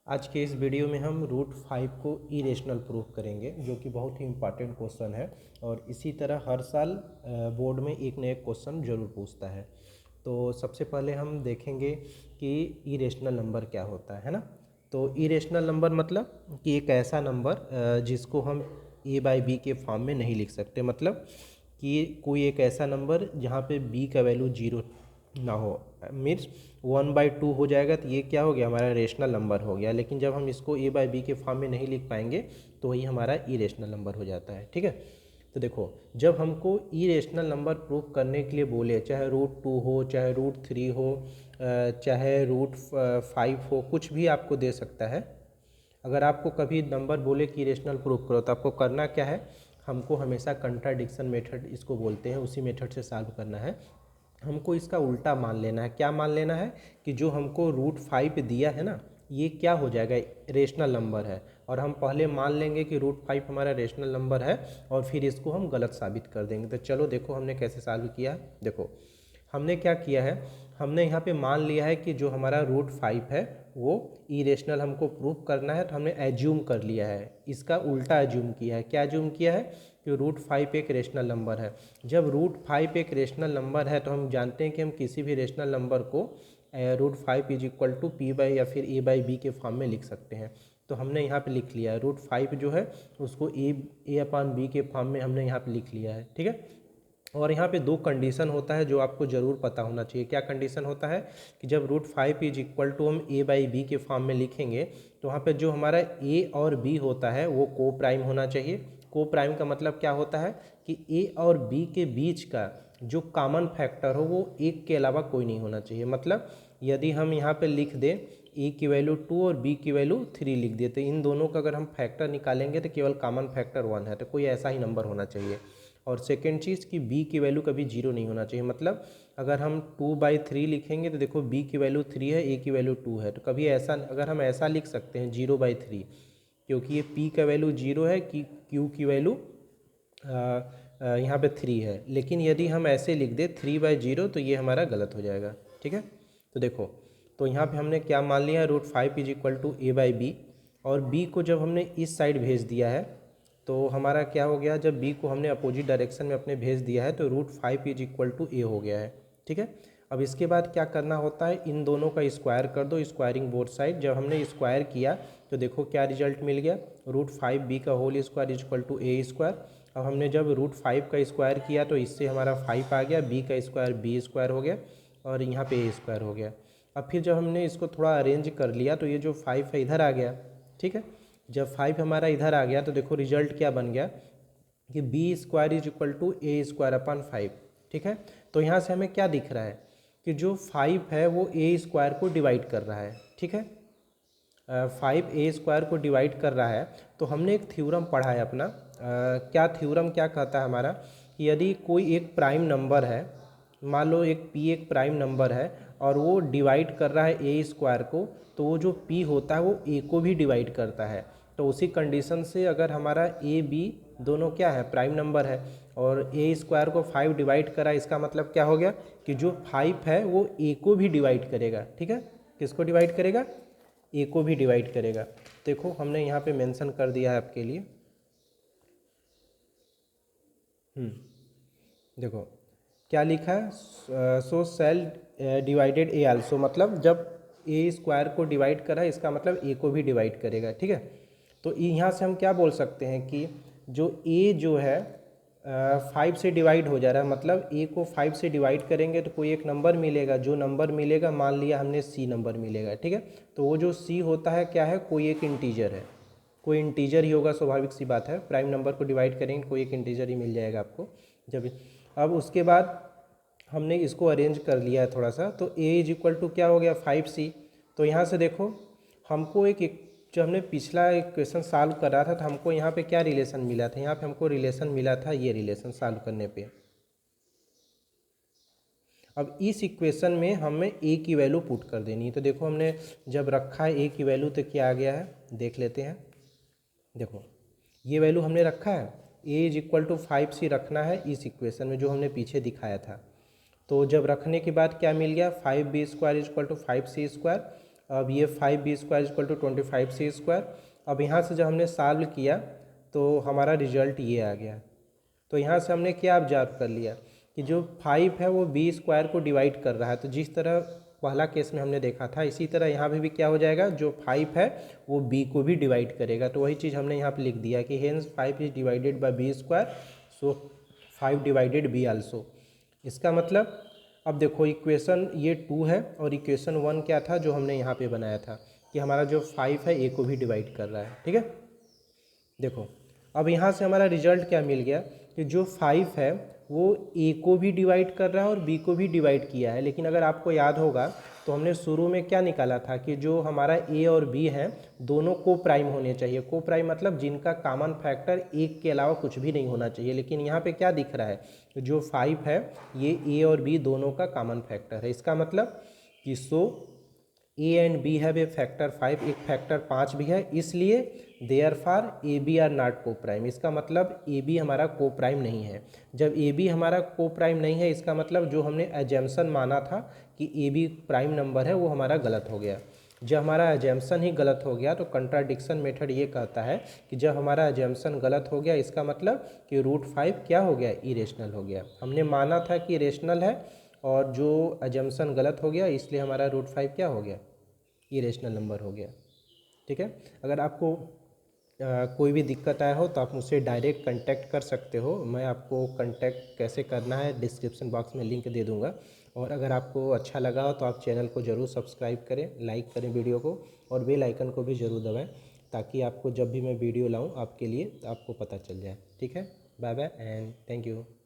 आज के इस वीडियो में हम रूट 5 को इरेशनल प्रूफ करेंगे, जो कि बहुत ही इम्पॉर्टेंट क्वेश्चन है और इसी तरह हर साल बोर्ड में एक न एक क्वेश्चन जरूर पूछता है। तो सबसे पहले हम देखेंगे कि इरेशनल नंबर क्या होता है ना। तो इरेशनल नंबर मतलब कि एक ऐसा नंबर जिसको हम ए बाई बी के फॉर्म में नहीं लिख सकते, मतलब कि कोई एक ऐसा नंबर जहाँ पे बी का वैल्यू जीरो ना हो, मीन्स 1/2 हो जाएगा तो ये क्या हो गया, हमारा रेशनल नंबर हो गया। लेकिन जब हम इसको ए बाई बी के फॉर्म में नहीं लिख पाएंगे तो वही हमारा इरेशनल नंबर हो जाता है। ठीक है, तो देखो जब हमको इरेशनल नंबर प्रूफ करने के लिए बोले, चाहे रूट 2 हो, चाहे रूट 3 हो, चाहे रूट 5 हो, कुछ भी आपको दे सकता है। अगर आपको कभी नंबर बोले कि इरेशनल प्रूफ करो तो आपको करना क्या है, हमको हमेशा कंट्राडिक्शन मेथड इसको बोलते हैं, उसी मेथड से सॉल्व करना है। हमको इसका उल्टा मान लेना है। क्या मान लेना है कि जो हमको रूट 5 दिया है ना, ये क्या हो जाएगा, रेशनल नंबर है। और हम पहले मान लेंगे कि रूट 5 हमारा रेशनल नंबर है और फिर इसको हम गलत साबित कर देंगे। तो चलो देखो हमने कैसे सॉल्व किया है। देखो हमने क्या किया है, हमने यहाँ पे मान लिया है कि जो हमारा रूट 5 है वो इरेशनल हमको प्रूफ करना है, तो हमने एज्यूम कर लिया है, इसका उल्टा एज्यूम किया है। क्या एज्यूम किया है कि रूट 5 एक रेशनल नंबर है। जब रूट 5 एक रेशनल नंबर है तो हम जानते हैं कि हम किसी भी रेशनल नंबर को root 5 is equal to P by या फिर ए बाई बी के फॉर्म में लिख सकते हैं। तो हमने यहाँ पे लिख लिया है रूट 5 जो है उसको ए अपान बी के फॉर्म में हमने यहाँ पे लिख लिया है। ठीक है, और यहाँ पे दो कंडीशन होता है जो आपको ज़रूर पता होना चाहिए। क्या कंडीशन होता है कि जब रूट 5 इज इक्वल टू हम ए बाई बी के फॉर्म में लिखेंगे तो वहाँ पे जो हमारा ए और बी होता है वो को प्राइम होना चाहिए। को प्राइम का मतलब क्या होता है कि ए और बी के बीच का जो कॉमन फैक्टर हो वो एक के अलावा कोई नहीं होना चाहिए। मतलब यदि हम यहाँ पे लिख दें ए की वैल्यू 2 और बी की वैल्यू 3 लिख दें तो इन दोनों का अगर हम फैक्टर निकालेंगे तो केवल कॉमन फैक्टर 1 है, तो कोई ऐसा ही नंबर होना चाहिए। और सेकेंड चीज़ कि बी की वैल्यू कभी जीरो नहीं होना चाहिए। मतलब अगर हम 2/3 लिखेंगे तो देखो बी की वैल्यू 3 है, ए की वैल्यू 2 है, तो कभी ऐसा अगर हम ऐसा लिख सकते हैं 0/3, क्योंकि ये पी का वैल्यू 0 है कि क्यू की वैल्यू यहाँ पे 3 है। लेकिन यदि हम ऐसे लिख दें 3/0 तो ये हमारा गलत हो जाएगा। ठीक है, तो देखो तो यहाँ पे हमने क्या मान लिया है, root 5 is equal to A by B, और बी को जब हमने इस साइड भेज दिया है तो हमारा क्या हो गया, जब बी को हमने अपोजिट डायरेक्शन में अपने भेज दिया है तो रूट 5 इज इक्वल टू ए हो गया है। ठीक है, अब इसके बाद क्या करना होता है, इन दोनों का स्क्वायर कर दो, स्क्वायरिंग बोथ साइड। जब हमने स्क्वायर किया तो देखो क्या रिजल्ट मिल गया, रूट 5 बी का whole square is equal to A square. अब हमने जब रूट 5 का स्क्वायर किया तो इससे हमारा 5 आ गया, बी का स्क्वायर बी स्क्वायर हो गया और यहाँ पे ए स्क्वायर हो गया। अब फिर जब हमने इसको थोड़ा अरेंज कर लिया तो ये जो 5 है इधर आ गया। ठीक है, जब 5 हमारा इधर आ गया तो देखो रिजल्ट क्या बन गया कि B square is equal to A square upon 5। ठीक है, तो यहाँ से हमें क्या दिख रहा है कि जो 5 है वो ए स्क्वायर को डिवाइड कर रहा है। ठीक है, 5 ए स्क्वायर को डिवाइड कर रहा है। तो हमने एक थ्योरम पढ़ा है अपना, क्या थ्योरम क्या कहता है हमारा कि यदि कोई एक प्राइम नंबर है, मान लो एक पी एक प्राइम नंबर है और वो डिवाइड कर रहा है ए स्क्वायर को, तो वो जो पी होता है वो ए को भी डिवाइड करता है। तो उसी कंडीशन से अगर हमारा ए बी दोनों क्या है, प्राइम नंबर है, और ए स्क्वायर को 5 डिवाइड करा, इसका मतलब क्या हो गया कि जो 5 है वो ए को भी डिवाइड करेगा। ठीक है, किसको डिवाइड करेगा, ए को भी डिवाइड करेगा। देखो हमने यहाँ पे मेंशन कर दिया है आपके लिए। देखो क्या लिखा है, सो सेल डिवाइडेड ए आल्सो, मतलब जब ए स्क्वायर को डिवाइड करा इसका मतलब ए को भी डिवाइड करेगा। ठीक है, तो यहाँ से हम क्या बोल सकते हैं कि जो ए जो है 5 से डिवाइड हो जा रहा है, मतलब ए को 5 से डिवाइड करेंगे तो कोई एक नंबर मिलेगा, जो नंबर मिलेगा मान लिया हमने सी नंबर मिलेगा। ठीक है, तो वो जो सी होता है क्या है, कोई एक इंटीजर है, कोई इंटीजर ही होगा, स्वाभाविक सी बात है, प्राइम नंबर को डिवाइड करेंगे कोई एक इंटीजर ही मिल जाएगा आपको। जब अब उसके बाद हमने इसको अरेंज कर लिया है थोड़ा सा, तो ए इज इक्वल टू क्या हो गया 5C। तो यहाँ से देखो हमको एक जो हमने पिछला एक क्वेश्चन सॉल्व कर रहा था तो हमको यहाँ पे क्या रिलेशन मिला था, यहाँ पे हमको रिलेशन मिला था ये रिलेशन सॉल्व करने पे। अब इस इक्वेशन में हमें ए की वैल्यू पुट कर देनी है। तो देखो हमने जब रखा है ए की वैल्यू तो क्या आ गया है, देख लेते हैं। देखो ये वैल्यू हमने रखा है, ए इज इक्वल टू 5C रखना है इस इक्वेशन में जो हमने पीछे दिखाया था। तो जब रखने के बाद क्या मिल गया, 5B square is equal to 5C square, अब ये 5b² इक्वल टू 25c²। अब यहाँ से जब हमने सॉल्व किया तो हमारा रिजल्ट ये आ गया। तो यहाँ से हमने क्या ऑब्जर्व कर लिया कि जो 5 है वो b² को डिवाइड कर रहा है। तो जिस तरह पहला केस में हमने देखा था, इसी तरह यहाँ पे भी क्या हो जाएगा, जो 5 है वो b को भी डिवाइड करेगा। तो वही चीज़ हमने यहाँ पे लिख दिया कि hence 5 is divided by b², so 5 divided b also. इसका मतलब अब देखो इक्वेशन ये 2 है और इक्वेशन 1 क्या था जो हमने यहाँ पे बनाया था कि हमारा जो 5 है a को भी डिवाइड कर रहा है। ठीक है, देखो अब यहाँ से हमारा रिजल्ट क्या मिल गया कि जो 5 है वो a को भी डिवाइड कर रहा है और b को भी डिवाइड किया है। लेकिन अगर आपको याद होगा तो हमने शुरू में क्या निकाला था कि जो हमारा a और b है दोनों को प्राइम होने चाहिए। को प्राइम मतलब जिनका कॉमन फैक्टर एक के अलावा कुछ भी नहीं होना चाहिए। लेकिन यहाँ पे क्या दिख रहा है, जो 5 है ये a और b दोनों का कॉमन फैक्टर है। इसका मतलब कि so a and b have a factor 5, एक फैक्टर 5 भी है, इसलिए therefore A B are not co prime. इसका मतलब ए बी हमारा को प्राइम नहीं है। जब ए बी हमारा को प्राइम नहीं है, इसका मतलब जो हमने एजम्पशन माना था कि ए बी प्राइम नंबर है वो हमारा गलत हो गया। जब हमारा एजम्पशन ही गलत हो गया तो कंट्राडिक्शन मेथड ये कहता है कि जब हमारा एजम्पशन गलत हो गया इसका मतलब कि √5 क्या हो गया, इरेशनल हो गया। हमने माना था कि रेशनल है और जो एजम्पशन गलत हो गया इसलिए हमारा √5 क्या हो गया, इरेशनल नंबर हो गया। ठीक है, अगर आपको कोई भी दिक्कत आया हो तो आप मुझसे डायरेक्ट कांटेक्ट कर सकते हो। मैं आपको कांटेक्ट कैसे करना है डिस्क्रिप्शन बॉक्स में लिंक दे दूंगा। और अगर आपको अच्छा लगा हो तो आप चैनल को ज़रूर सब्सक्राइब करें, लाइक करें वीडियो को और बेल आइकन को भी ज़रूर दबाएं ताकि आपको जब भी मैं वीडियो लाऊं आपके लिए तो आपको पता चल जाए। ठीक है, bye bye and thank you.